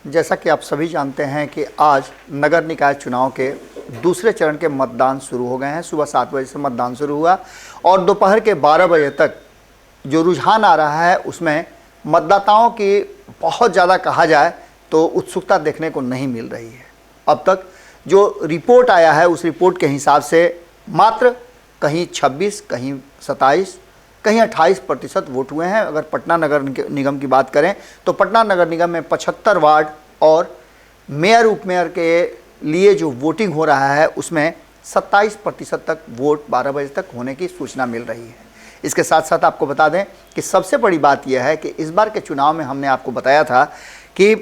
जैसा कि आप सभी जानते हैं कि आज नगर निकाय चुनाव के दूसरे चरण के मतदान शुरू हो गए हैं। सुबह 7 बजे से मतदान शुरू हुआ और दोपहर के 12 बजे तक जो रुझान आ रहा है उसमें मतदाताओं की बहुत ज़्यादा कहा जाए तो उत्सुकता देखने को नहीं मिल रही है। अब तक जो रिपोर्ट आया है उस रिपोर्ट के हिसाब से मात्र कहीं 26, कहीं 27, कहीं 28% वोट हुए हैं। अगर पटना नगर निगम की बात करें तो पटना नगर निगम में 75 वार्ड और मेयर उपमेयर के लिए जो वोटिंग हो रहा है उसमें 27% तक वोट 12 बजे तक होने की सूचना मिल रही है। इसके साथ साथ आपको बता दें कि सबसे बड़ी बात यह है कि इस बार के चुनाव में हमने आपको बताया था कि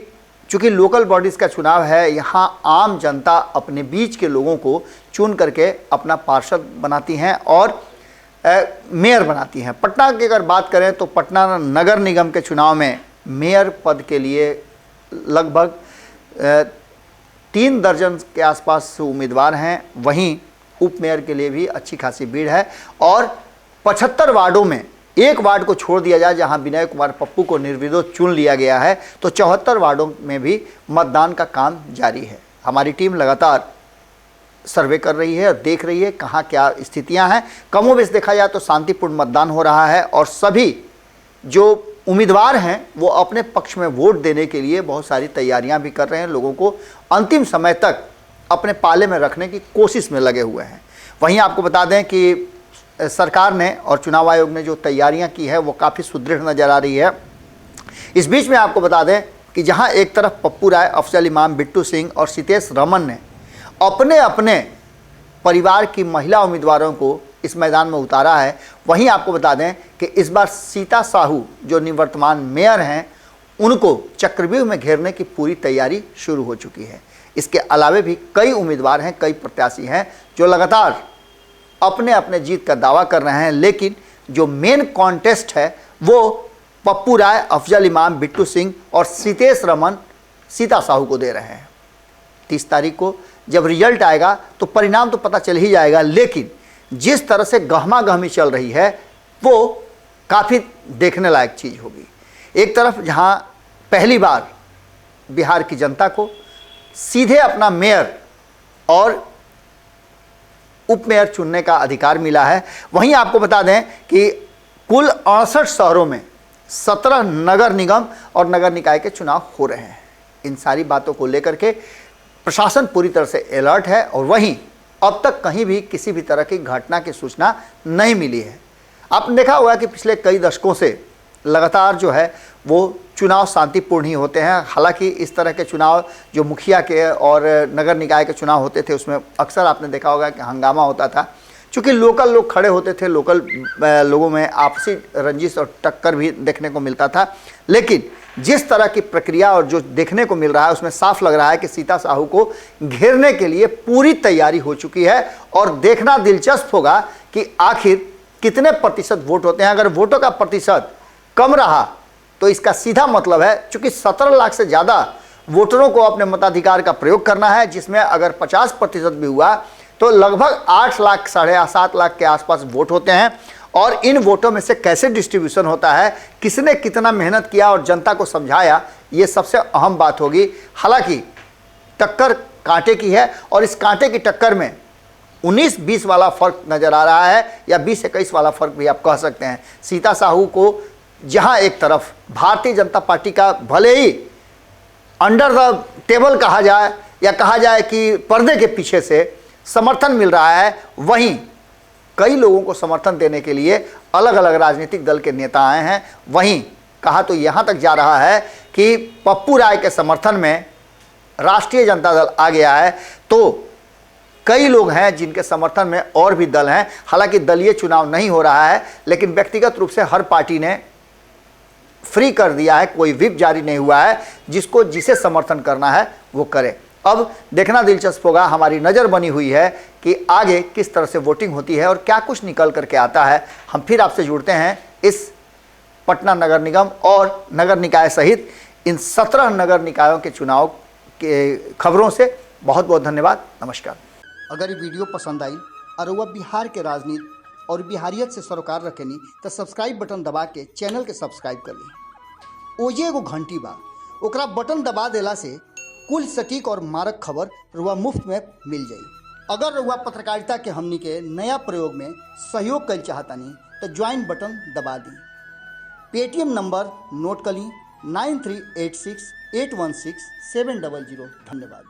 चूँकि लोकल बॉडीज़ का चुनाव है, यहाँ आम जनता अपने बीच के लोगों को चुन करके अपना पार्षद बनाती हैं और मेयर बनाती हैं। पटना की अगर बात करें तो पटना नगर निगम के चुनाव में मेयर पद के लिए लगभग 3 दर्जन के आसपास उम्मीदवार हैं। वहीं उप मेयर के लिए भी अच्छी खासी भीड़ है और 75 वार्डों में एक वार्ड को छोड़ दिया जाए जहां विनय कुमार पप्पू को निर्विरोध चुन लिया गया है तो 74 वार्डों में भी मतदान का काम जारी है। हमारी टीम लगातार सर्वे कर रही है और देख रही है कहाँ क्या स्थितियां हैं। कमोबेश देखा जाए तो शांतिपूर्ण मतदान हो रहा है और सभी जो उम्मीदवार हैं वो अपने पक्ष में वोट देने के लिए बहुत सारी तैयारियां भी कर रहे हैं, लोगों को अंतिम समय तक अपने पाले में रखने की कोशिश में लगे हुए हैं। वहीं आपको बता दें कि सरकार ने और चुनाव आयोग ने जो तैयारियां की है वो काफ़ी सुदृढ़ नज़र आ रही है। इस बीच में आपको बता दें कि जहां एक तरफ पप्पू राय, अफजल इमाम, बिट्टू सिंह और सितेश रमन ने अपने अपने परिवार की महिला उम्मीदवारों को इस मैदान में उतारा है, वहीं आपको बता दें कि इस बार सीता साहू जो निवर्तमान मेयर हैं उनको चक्रव्यूह में घेरने की पूरी तैयारी शुरू हो चुकी है। इसके अलावे भी कई उम्मीदवार हैं, कई प्रत्याशी हैं जो लगातार अपने अपने जीत का दावा कर रहे हैं, लेकिन जो मेन कॉन्टेस्ट है वो पप्पू राय, अफजल इमाम, बिट्टू सिंह और सितेश रमन सीता साहू को दे रहे हैं। 30 तारीख को जब रिजल्ट आएगा तो परिणाम तो पता चल ही जाएगा, लेकिन जिस तरह से गहमा गहमी चल रही है वो काफ़ी देखने लायक चीज़ होगी। एक तरफ जहां पहली बार बिहार की जनता को सीधे अपना मेयर और उप मेयर चुनने का अधिकार मिला है, वहीं आपको बता दें कि कुल 68 शहरों में 17 नगर निगम और नगर निकाय के चुनाव हो रहे हैं। इन सारी बातों को लेकर के प्रशासन पूरी तरह से अलर्ट है और वहीं अब तक कहीं भी किसी भी तरह की घटना की सूचना नहीं मिली है। आपने देखा होगा कि पिछले कई दशकों से लगातार जो है वो चुनाव शांतिपूर्ण ही होते हैं। हालांकि इस तरह के चुनाव जो मुखिया के और नगर निकाय के चुनाव होते थे उसमें अक्सर आपने देखा होगा कि हंगामा होता था, क्योंकि लोकल लोग खड़े होते थे, लोकल लोगों में आपसी रंजिश और टक्कर भी देखने को मिलता था। लेकिन जिस तरह की प्रक्रिया और जो देखने को मिल रहा है उसमें साफ लग रहा है कि सीता साहू को घेरने के लिए पूरी तैयारी हो चुकी है और देखना दिलचस्प होगा कि आखिर कितने प्रतिशत वोट होते हैं। अगर वोटों का प्रतिशत कम रहा तो इसका सीधा मतलब है, चूंकि 17 लाख से ज़्यादा वोटरों को अपने मताधिकार का प्रयोग करना है, जिसमें अगर 50% भी हुआ तो लगभग 8 लाख, 7.5 लाख के आसपास वोट होते हैं। और इन वोटों में से कैसे डिस्ट्रीब्यूशन होता है, किसने कितना मेहनत किया और जनता को समझाया, ये सबसे अहम बात होगी। हालांकि टक्कर कांटे की है और इस कांटे की टक्कर में 19-20 वाला फर्क नज़र आ रहा है या 20-21 वाला फर्क भी आप कह सकते हैं। सीता साहू को जहां एक तरफ भारतीय जनता पार्टी का भले ही अंडर द टेबल कहा जाए या कहा जाए कि पर्दे के पीछे से समर्थन मिल रहा है, वहीं कई लोगों को समर्थन देने के लिए अलग अलग राजनीतिक दल के नेता आए हैं। वहीं कहा तो यहां तक जा रहा है कि पप्पू राय के समर्थन में राष्ट्रीय जनता दल आ गया है, तो कई लोग हैं जिनके समर्थन में और भी दल हैं। हालांकि दलीय चुनाव नहीं हो रहा है, लेकिन व्यक्तिगत रूप से हर पार्टी ने फ्री कर दिया है, कोई व्हिप जारी नहीं हुआ है, जिसको जिसे समर्थन करना है वो करे। अब देखना दिलचस्प होगा, हमारी नज़र बनी हुई है कि आगे किस तरह से वोटिंग होती है और क्या कुछ निकल करके आता है। हम फिर आपसे जुड़ते हैं इस पटना नगर निगम और नगर निकाय सहित इन 17 नगर निकायों के चुनाव के खबरों से। बहुत बहुत धन्यवाद, नमस्कार। अगर ये वीडियो पसंद आई और वह बिहार के राजनीति और बिहारियत से सरोकार रखेनी तो सब्सक्राइब बटन दबा के चैनल के सब्सक्राइब कर ली। ओजे एगो घंटी बा, ओकरा बटन दबा देला से कुल सटीक और मारक खबर रुआ मुफ्त में मिल जाई। अगर रुआ पत्रकारिता के हमनी के नया प्रयोग में सहयोग कर चाहतानी तो ज्वाइन बटन दबा दी। पेटीएम नंबर नोट कर ली 9386816700। धन्यवाद।